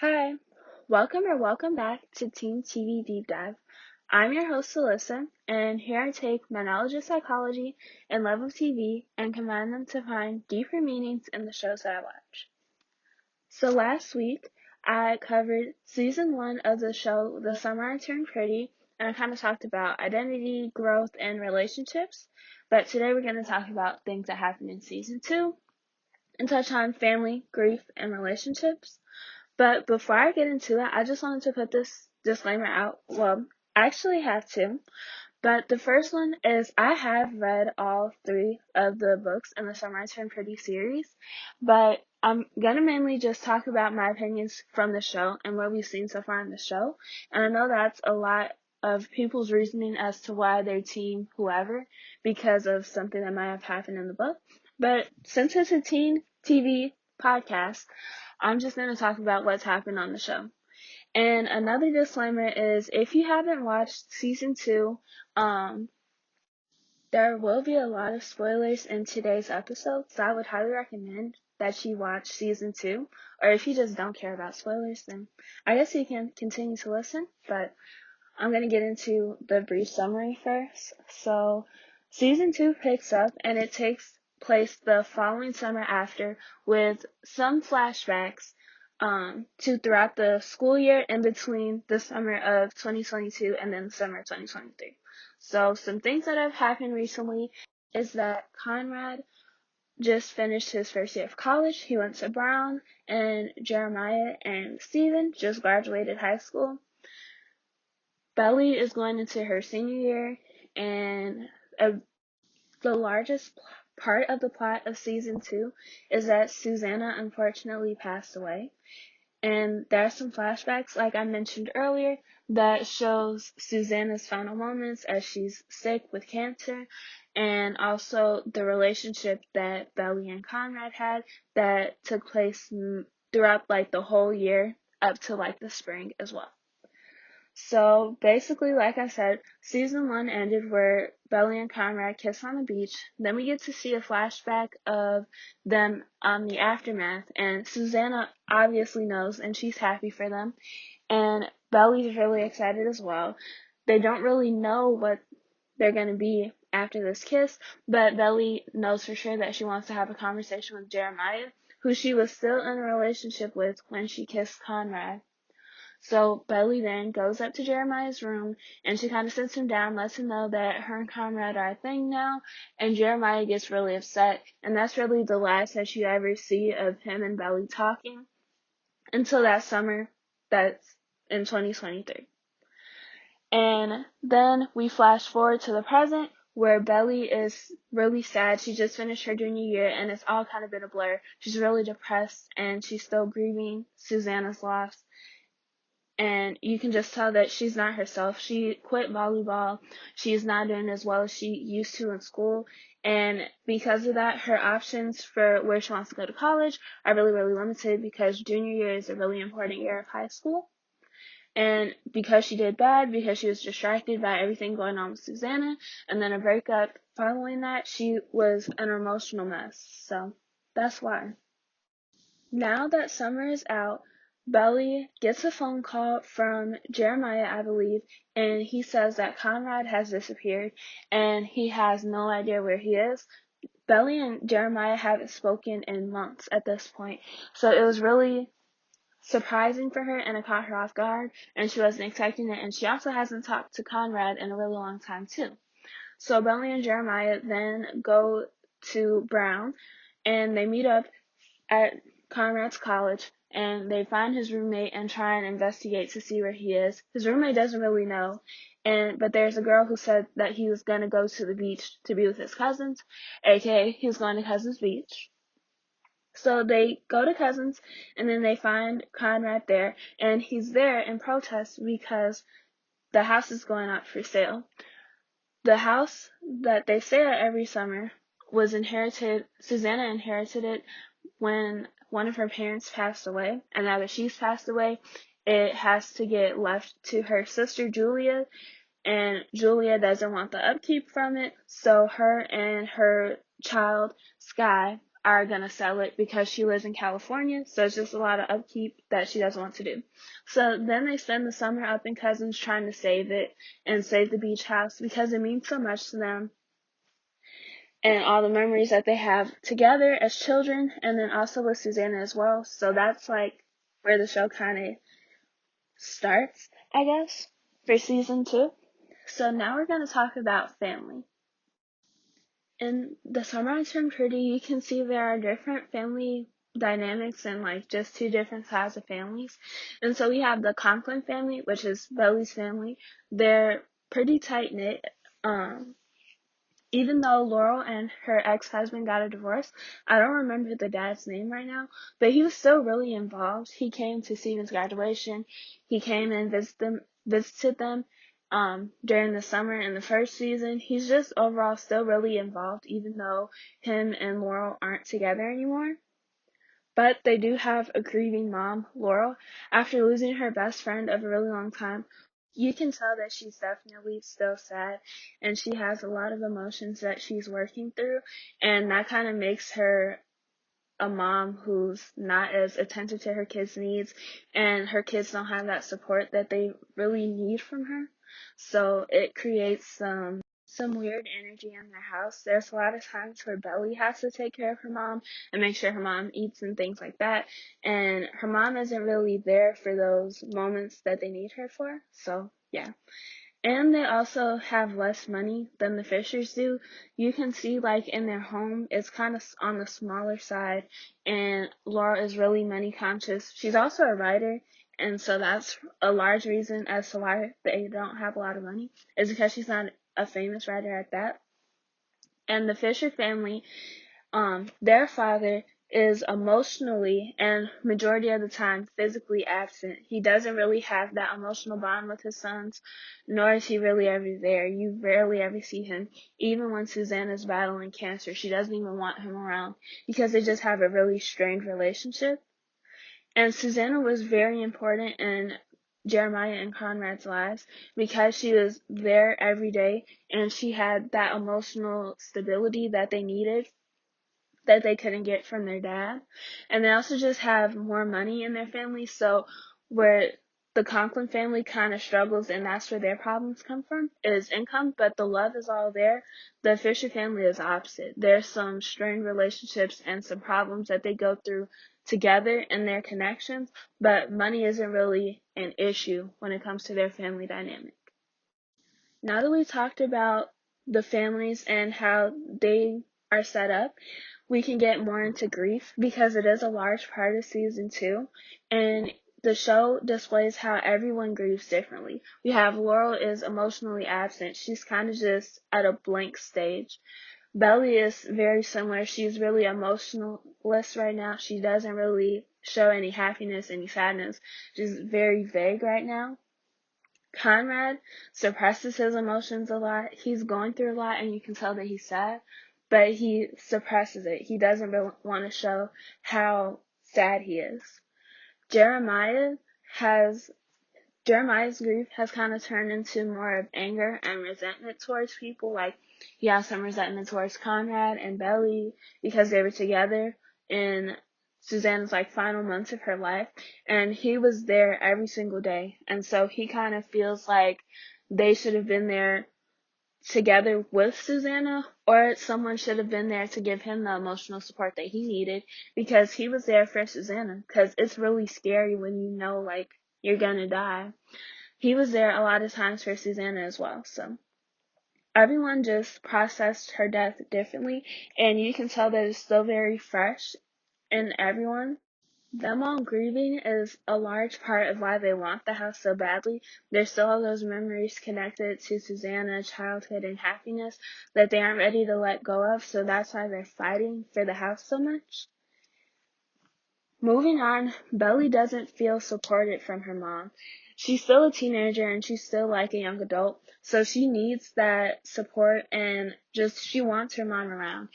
Hi, welcome back to Team TV Deep Dive. I'm your host, Alyssa, and here I take my knowledge of psychology and love of TV and combine them to find deeper meanings in the shows that I watch. So last week, I covered season 1 of the show, The Summer I Turned Pretty, and I kind of talked about identity, growth, and relationships. But today we're going to talk about things that happened in season 2 and touch on family, grief, and relationships. But before I get into that, I just wanted to put this disclaimer out. Well, I actually have two. But the first one is I have read all 3 of the books in the Summer I Turned Pretty series. But I'm going to mainly just talk about my opinions from the show and what we've seen so far in the show. And I know that's a lot of people's reasoning as to why they're team whoever because of something that might have happened in the book. But since it's a teen TV podcast, I'm just going to talk about what's happened on the show. And another disclaimer is if you haven't watched season 2, there will be a lot of spoilers in today's episode, so I would highly recommend that you watch season 2. Or if you just don't care about spoilers, then I guess you can continue to listen, but I'm going to get into the brief summary first. So, season 2 picks up and it takes place the following summer after with some flashbacks to throughout the school year in between the summer of 2022 and then the summer of 2023. So, some things that have happened recently is that Conrad just finished his first year of college. He went to Brown, and Jeremiah and Steven just graduated high school. Belly is going into her senior year, and the largest part of the plot of season 2 is that Susanna unfortunately passed away. And there are some flashbacks, like I mentioned earlier, that shows Susanna's final moments as she's sick with cancer, and also the relationship that Belly and Conrad had that took place throughout like the whole year up to like the spring as well. So basically, like I said, season 1 ended where Belly and Conrad kiss on the beach. Then we get to see a flashback of them on the aftermath, and Susanna obviously knows, and she's happy for them. And Belly's really excited as well. They don't really know what they're going to be after this kiss, but Belly knows for sure that she wants to have a conversation with Jeremiah, who she was still in a relationship with when she kissed Conrad. So Belly then goes up to Jeremiah's room and she kind of sits him down, lets him know that her and Conrad are a thing now, and Jeremiah gets really upset, and that's really the last that you ever see of him and Belly talking until that summer that's in 2023. And then we flash forward to the present where Belly is really sad. She just finished her junior year and it's all kind of been a blur. She's really depressed and she's still grieving Susanna's loss. And you can just tell that she's not herself. She quit volleyball. She's not doing as well as she used to in school. And because of that, her options for where she wants to go to college are really, really limited because junior year is a really important year of high school. And because she did bad, because she was distracted by everything going on with Susanna, and then a breakup following that, she was an emotional mess. So that's why. Now that summer is out, Belly gets a phone call from Jeremiah, I believe, and he says that Conrad has disappeared and he has no idea where he is. Belly and Jeremiah haven't spoken in months at this point, so it was really surprising for her and it caught her off guard and she wasn't expecting it, and she also hasn't talked to Conrad in a really long time too. So Belly and Jeremiah then go to Brown and they meet up at Conrad's college, and they find his roommate and try and investigate to see where he is. His roommate doesn't really know, but there's a girl who said that he was going to go to the beach to be with his cousins, aka he was going to Cousins Beach. So they go to Cousins, and then they find Conrad there, and he's there in protest because the house is going up for sale. The house that they stay at every summer was inherited, Susanna inherited it when one of her parents passed away, and now that she's passed away, it has to get left to her sister Julia, and Julia doesn't want the upkeep from it, so her and her child Sky are going to sell it because she lives in California, so it's just a lot of upkeep that she doesn't want to do. So then they spend the summer up in Cousins trying to save it and save the beach house because it means so much to them and all the memories that they have together as children, and then also with Susanna as well. So that's like where the show kind of starts, I guess, for season 2. So now we're going to talk about family. In The Summer I Turned Pretty, you can see there are different family dynamics and like just two different sides of families. And so we have the Conklin family, which is Belly's family. They're pretty tight knit. Even though Laurel and her ex-husband got a divorce, I don't remember the dad's name right now, but he was still really involved. He came to Steven's graduation. He came and visited them during the summer in the first season. He's just overall still really involved, even though him and Laurel aren't together anymore. But they do have a grieving mom, Laurel. After losing her best friend of a really long time, you can tell that she's definitely still sad, and she has a lot of emotions that she's working through, and that kind of makes her a mom who's not as attentive to her kids' needs, and her kids don't have that support that they really need from her. So it creates some weird energy in their house. There's a lot of times where Belly has to take care of her mom and make sure her mom eats and things like that, and her mom isn't really there for those moments that they need her for. So yeah. And they also have less money than the Fishers do. You can see, like, in their home, it's kind of on the smaller side, and Laura is really money conscious. She's also a writer, and so that's a large reason as to why they don't have a lot of money, is because she's not a famous writer at that. And the Fisher family, their father is emotionally and majority of the time physically absent. He doesn't really have that emotional bond with his sons, nor is he really ever there. You rarely ever see him. Even when Susanna's battling cancer, she doesn't even want him around because they just have a really strained relationship. And Susanna was very important in Jeremiah and Conrad's lives because she was there every day and she had that emotional stability that they needed that they couldn't get from their dad. And they also just have more money in their family, so where the Conklin family kind of struggles, and that's where their problems come from, is income, but the love is all there. The Fisher family is opposite. There's some strained relationships and some problems that they go through together in their connections, but money isn't really an issue when it comes to their family dynamic. Now that we talked about the families and how they are set up, we can get more into grief because it is a large part of season 2, and the show displays how everyone grieves differently. We have Laurel is emotionally absent. She's kind of just at a blank stage. Belly is very similar. She's really emotionless right now. She doesn't really show any happiness, any sadness. She's very vague right now. Conrad suppresses his emotions a lot. He's going through a lot, and you can tell that he's sad, but he suppresses it. He doesn't really want to show how sad he is. Jeremiah has Jeremiah's grief has kind of turned into more of anger and resentment towards people. Like, he has some resentment towards Conrad and Belly because they were together in Susanna's like final months of her life, and he was there every single day, and so he kind of feels like they should have been there together with Susanna, or someone should have been there to give him the emotional support that he needed because he was there for Susanna, because it's really scary when you know like you're gonna die. He was there a lot of times for Susanna as well. So everyone just processed her death differently, and you can tell that it's still very fresh in everyone. Them all grieving is a large part of why they want the house so badly. There's still all those memories connected to Susanna, childhood, and happiness that they aren't ready to let go of, so that's why they're fighting for the house so much. Moving on, Belly doesn't feel supported from her mom. She's still a teenager and she's still like a young adult, so she needs that support and just she wants her mom around.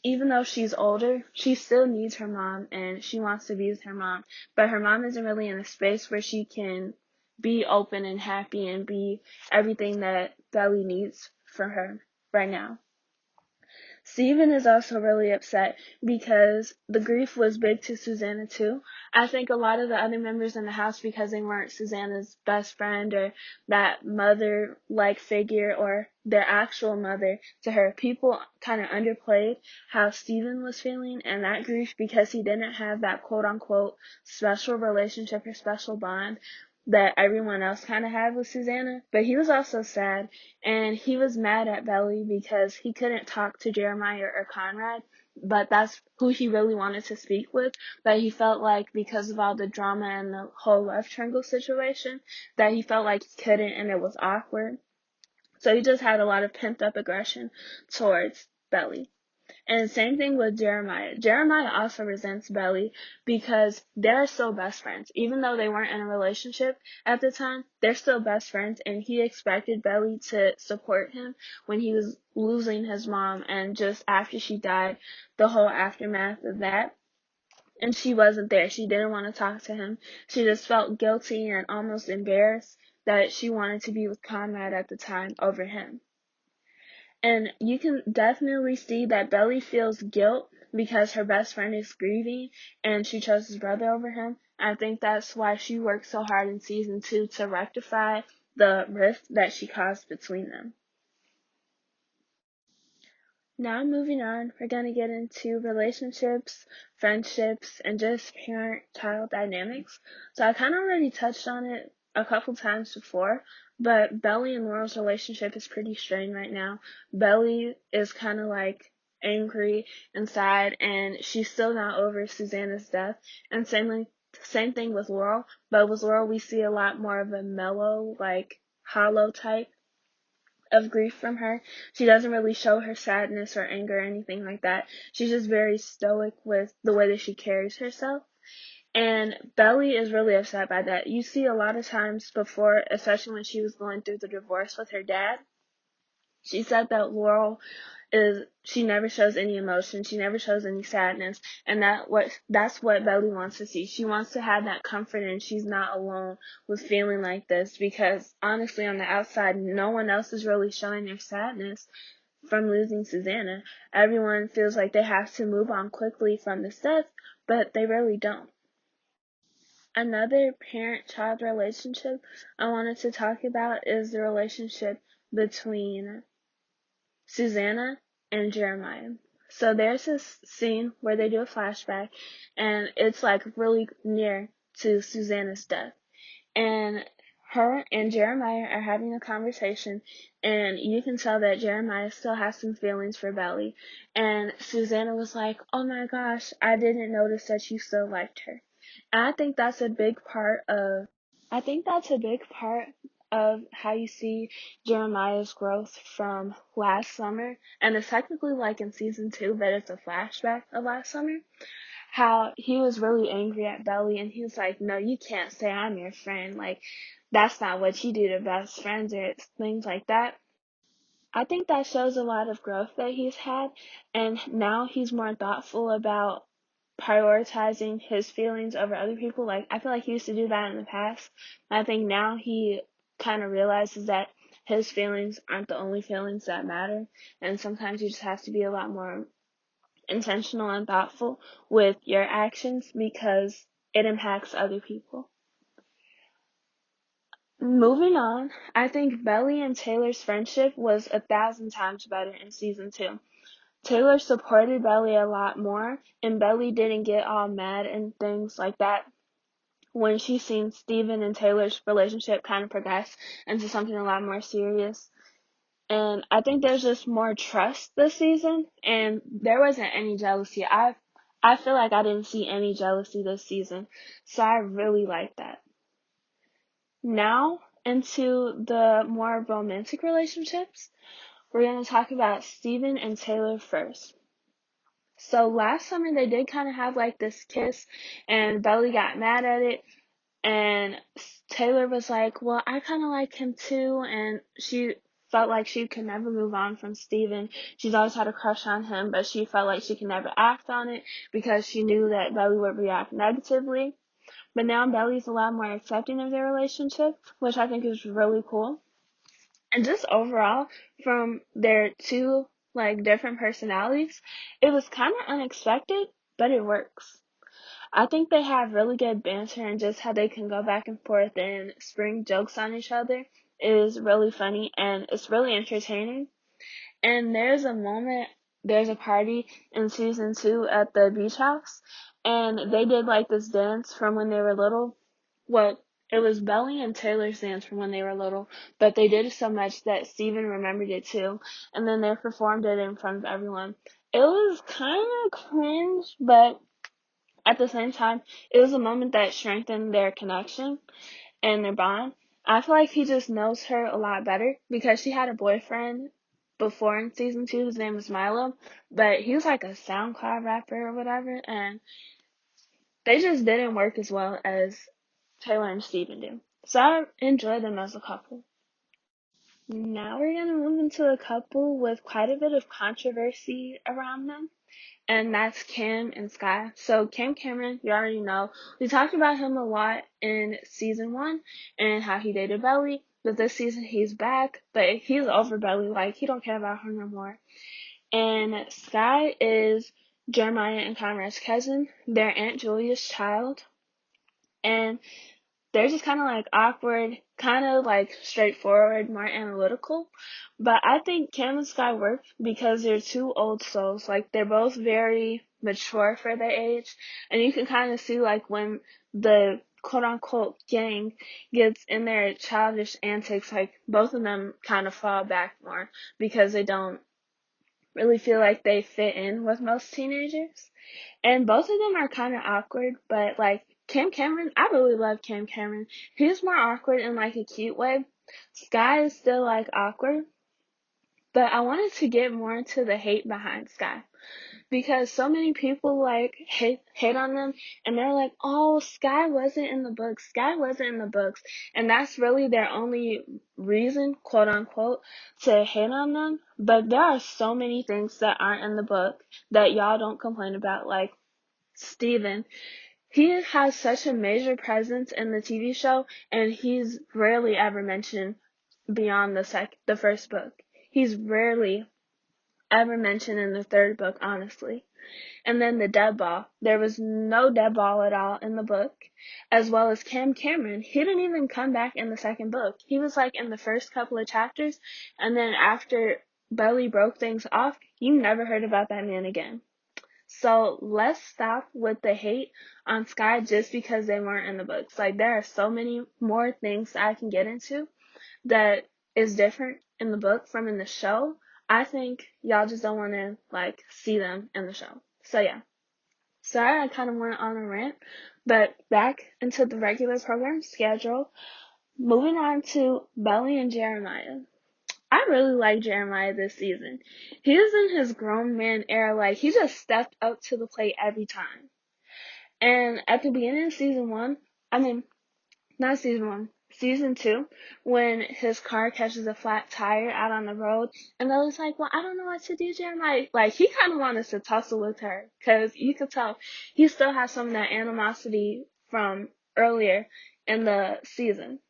Even though she's older, she still needs her mom and she wants to be with her mom, but her mom isn't really in a space where she can be open and happy and be everything that Belly needs for her right now. Steven is also really upset because the grief was big to Susanna too. I think a lot of the other members in the house, because they weren't Susanna's best friend or that mother-like figure or their actual mother to her, people kind of underplayed how Steven was feeling and that grief because he didn't have that quote-unquote special relationship or special bond that everyone else kind of had with Susanna. But he was also sad, and he was mad at Belly because he couldn't talk to Jeremiah or Conrad, but that's who he really wanted to speak with. But he felt like because of all the drama and the whole love triangle situation, that he felt like he couldn't and it was awkward. So he just had a lot of pent up aggression towards Belly. And same thing with Jeremiah. Jeremiah also resents Belly because they're still best friends. Even though they weren't in a relationship at the time, they're still best friends, and he expected Belly to support him when he was losing his mom and just after she died, the whole aftermath of that. And she wasn't there. She didn't want to talk to him. She just felt guilty and almost embarrassed that she wanted to be with Conrad at the time over him. And you can definitely see that Belly feels guilt because her best friend is grieving and she chose his brother over him. I think that's why she worked so hard in season 2 to rectify the rift that she caused between them. Now moving on, we're going to get into relationships, friendships, and just parent-child dynamics. So I kind of already touched on it a couple times before, but Belly and Laurel's relationship is pretty strained right now. Belly is kind of like angry inside, and she's still not over Susanna's death. And same thing with Laurel, but with Laurel we see a lot more of a mellow, like hollow type of grief from her. She doesn't really show her sadness or anger or anything like that. She's just very stoic with the way that she carries herself. And Belly is really upset by that. You see a lot of times before, especially when she was going through the divorce with her dad, she said that Laurel she never shows any emotion, she never shows any sadness, and that's what Belly wants to see. She wants to have that comfort and she's not alone with feeling like this, because honestly on the outside no one else is really showing their sadness from losing Susanna. Everyone feels like they have to move on quickly from this death, but they really don't. Another parent-child relationship I wanted to talk about is the relationship between Susanna and Jeremiah. So there's this scene where they do a flashback, and it's like really near to Susanna's death. And her and Jeremiah are having a conversation, and you can tell that Jeremiah still has some feelings for Belly. And Susanna was like, "Oh my gosh, I didn't notice that you still liked her." And I think that's a big part of how you see Jeremiah's growth from last summer, and it's technically like in season 2, but it's a flashback of last summer. How he was really angry at Belly, and he was like, "No, you can't say I'm your friend. Like, that's not what you do to best friends," or things like that. I think that shows a lot of growth that he's had, and now he's more thoughtful about prioritizing his feelings over other people. Like, I feel like he used to do that in the past. I think now he kind of realizes that his feelings aren't the only feelings that matter, and sometimes you just have to be a lot more intentional and thoughtful with your actions because it impacts other people. Moving on, I think Belly and Taylor's friendship was 1,000 times better in season 2. Taylor supported Belly a lot more, and Belly didn't get all mad and things like that when she seen Steven and Taylor's relationship kind of progress into something a lot more serious. And I think there's just more trust this season, and there wasn't any jealousy. I feel like I didn't see any jealousy this season, so I really like that. Now into the more romantic relationships. We're going to talk about Steven and Taylor first. So last summer they did kind of have like this kiss, and Belly got mad at it, and Taylor was like, "Well, I kind of like him too," and she felt like she could never move on from Steven. She's always had a crush on him, but she felt like she could never act on it because she knew that Belly would react negatively. But now Belly's a lot more accepting of their relationship, which I think is really cool. And just overall, from their two like different personalities. It was kind of unexpected, but it works. I think they have really good banter, and just how they can go back and forth and spring jokes on each other is really funny, and it's really entertaining. And there's a party in season 2 at the beach house, and they did like this dance from when they were little. Well, it was Belly and Taylor's dance from when they were little, but they did it so much that Steven remembered it too, and then they performed it in front of everyone. It was kind of cringe, but at the same time, it was a moment that strengthened their connection and their bond. I feel like he just knows her a lot better because she had a boyfriend before in season 2. His name was Milo, but he was like a SoundCloud rapper or whatever, and they just didn't work as well as Taylor and Steven do. So I enjoy them as a couple. Now we're gonna move into a couple with quite a bit of controversy around them, and that's Cam and Sky. So Cam Cameron, you already know. We talked about him a lot in season 1 and how he dated Belly, but this season he's back, but he's over Belly, like he don't care about her no more. And Sky is Jeremiah and Conrad's cousin. They're Aunt Julia's child, and they're just kind of like awkward, kind of like straightforward, more analytical. But I think Cam and Sky work because they're two old souls. Like they're both very mature for their age, and you can kind of see like when the quote unquote gang gets in their childish antics, like both of them kind of fall back more because they don't really feel like they fit in with most teenagers. And both of them are kind of awkward, but like Cam Cameron, I really love Cam Cameron. He's more awkward in like a cute way. Sky is still like awkward, but I wanted to get more into the hate behind Sky because so many people like hate on them, and they're like, "Oh, Sky wasn't in the books. Sky wasn't in the books," and that's really their only reason, quote unquote, to hate on them. But there are so many things that aren't in the book that y'all don't complain about, like Steven. He has such a major presence in the TV show, and he's rarely ever mentioned beyond the first book. He's rarely ever mentioned in the third book, honestly. And then the dead ball. There was no dead ball at all in the book, as well as Cam Cameron. He didn't even come back in the second book. He was like in the first couple of chapters, and then after Belly broke things off, you never heard about that man again. So let's stop with the hate on Sky just because they weren't in the books. Like there are so many more things that I can get into that is different in the book from in the show. I think y'all just don't want to like see them in the show. So yeah. Sorry I kind of went on a rant, but back into the regular program schedule. Moving on to Belly and Jeremiah. I really like Jeremiah this season. He is in his grown man era, like he just stepped up to the plate every time. And at the beginning of season 1, I mean, not season 1, season 2, when his car catches a flat tire out on the road, and Lily's like, "Well, I don't know what to do, Jeremiah." Like, he kind of wanted to tussle with her, because you could tell he still has some of that animosity from earlier in the season.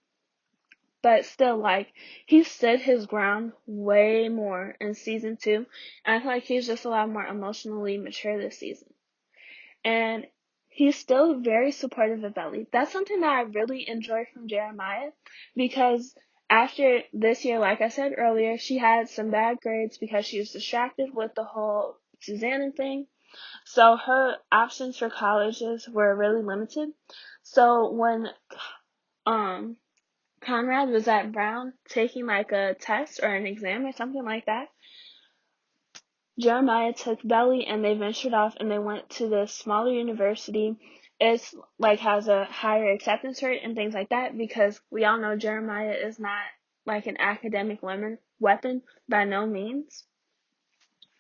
But still, like, he stood his ground way more in season 2, and I feel like he's just a lot more emotionally mature this season. And he's still very supportive of Belly. That's something that I really enjoy from Jeremiah, because after this year, like I said earlier, she had some bad grades because she was distracted with the whole Susanna thing. So her options for colleges were really limited. So when um Conrad was at Brown taking like a test or an exam or something like that, Jeremiah took Belly and they ventured off and they went to this smaller university. It's like has a higher acceptance rate and things like that, because we all know Jeremiah is not like an academic weapon by no means.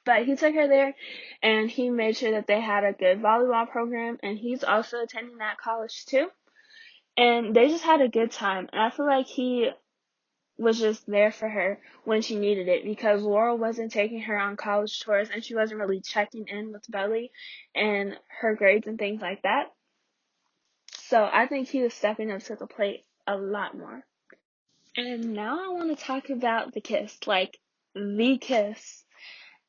But he took her there and he made sure that they had a good volleyball program, and he's also attending that college too. And they just had a good time. And I feel like he was just there for her when she needed it, because Laurel wasn't taking her on college tours and she wasn't really checking in with Belly and her grades and things like that. So I think he was stepping up to the plate a lot more. And now I want to talk about the kiss, like the kiss.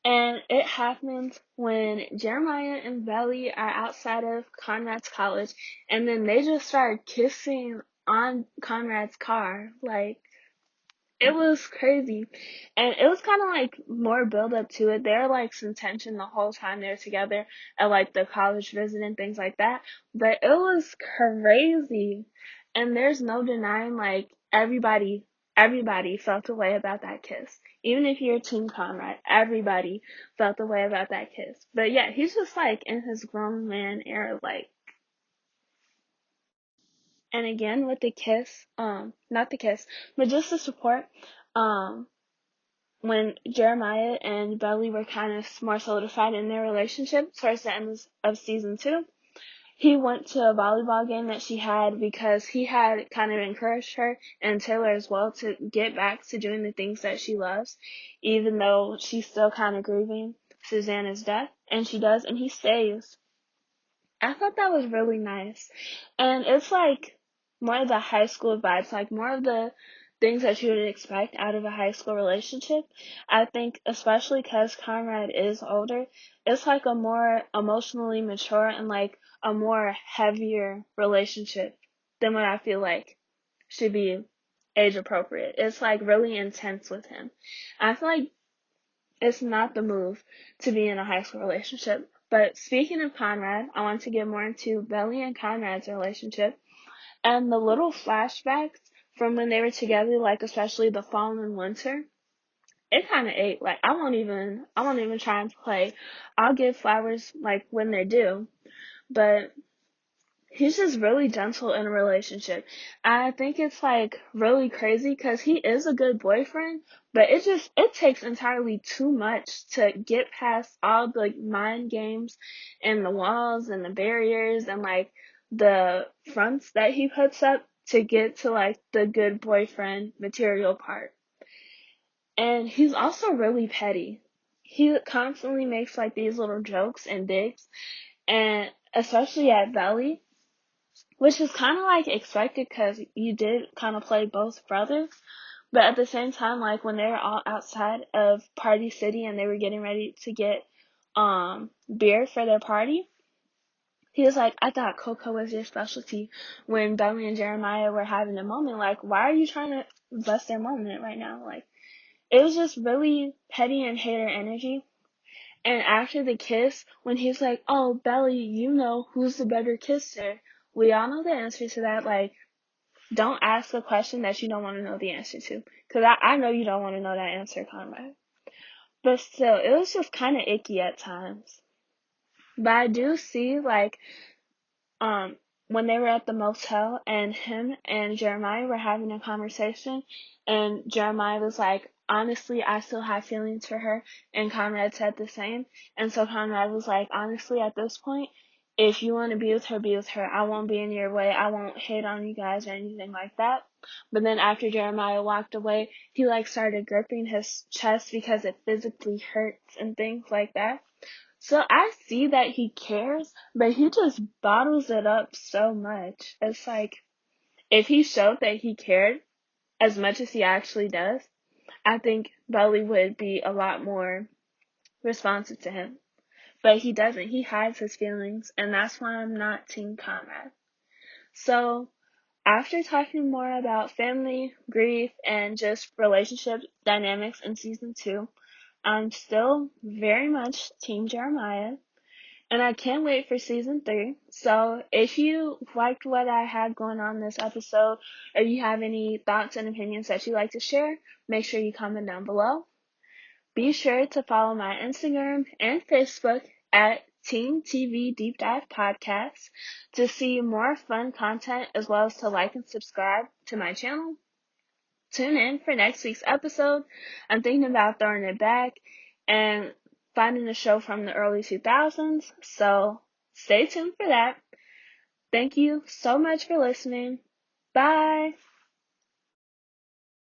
And it happens when Jeremiah and Belly are outside of Conrad's college, and then they just start kissing on Conrad's car. Like, it was crazy. And it was kind of like more build up to it. There like some tension the whole time they were together at like the college visit and things like that. But it was crazy. And there's no denying like everybody felt the way about that kiss. Even if you're Team Conrad, everybody felt the way about that kiss. But yeah, he's just like in his grown man era, like, and again with the kiss, not the kiss, but just the support, um, when Jeremiah and Belly were kind of more solidified in their relationship towards the end of season 2, he went to a volleyball game that she had because he had kind of encouraged her and Taylor as well to get back to doing the things that she loves, even though she's still kind of grieving Susanna's death, and she does, and he stays. I thought that was really nice. And it's like more of the high school vibes, like more of the things that you would expect out of a high school relationship. I think, especially because Conrad is older, it's like a more emotionally mature and like a more heavier relationship than what I feel like should be age appropriate. It's like really intense with him. I feel like it's not the move to be in a high school relationship. But speaking of Conrad, I want to get more into Belly and Conrad's relationship and the little flashbacks from when they were together, like especially the fall and winter. It kind of ate. Like I won't even try and play. I'll give flowers like when they're due, but he's just really gentle in a relationship. I think it's like really crazy because he is a good boyfriend, but it takes entirely too much to get past all the like, mind games and the walls and the barriers and like the fronts that he puts up to get to like the good boyfriend material part. And he's also really petty. He constantly makes like these little jokes and digs, and especially at Belly, which is kind of like expected because you did kind of play both brothers. But at the same time, like when they were all outside of Party City and they were getting ready to get beer for their party, he was like, I thought cocoa was your specialty. When Belly and Jeremiah were having a moment, like, why are you trying to bust their moment right now? Like, it was just really petty and hater energy. And after the kiss, when he's like, oh, Belly, you know who's the better kisser. We all know the answer to that. Like, don't ask a question that you don't want to know the answer to. Because I know you don't want to know that answer, Conrad. But still, it was just kind of icky at times. But I do see, like, um, when they were at the motel and him and Jeremiah were having a conversation, and Jeremiah was like, honestly, I still have feelings for her, and Conrad said the same. And so Conrad was like, honestly, at this point, if you want to be with her, be with her. I won't be in your way. I won't hate on you guys or anything like that. But then after Jeremiah walked away, he like started gripping his chest because it physically hurts and things like that. So I see that he cares, but he just bottles it up so much. It's like, if he showed that he cared as much as he actually does, I think Belly would be a lot more responsive to him. But he doesn't. He hides his feelings, and that's why I'm not Team Conrad. So, after talking more about family, grief, and just relationship dynamics in season 2, I'm still very much Team Jeremiah. And I can't wait for season 3. So if you liked what I had going on this episode, or you have any thoughts and opinions that you'd like to share, make sure you comment down below. Be sure to follow my Instagram and Facebook at teentvdeepdivepodcast to see more fun content as well as to like and subscribe to my channel. Tune in for next week's episode. I'm thinking about throwing it back and finding a show from the early 2000s, so stay tuned for that. Thank you so much for listening. Bye!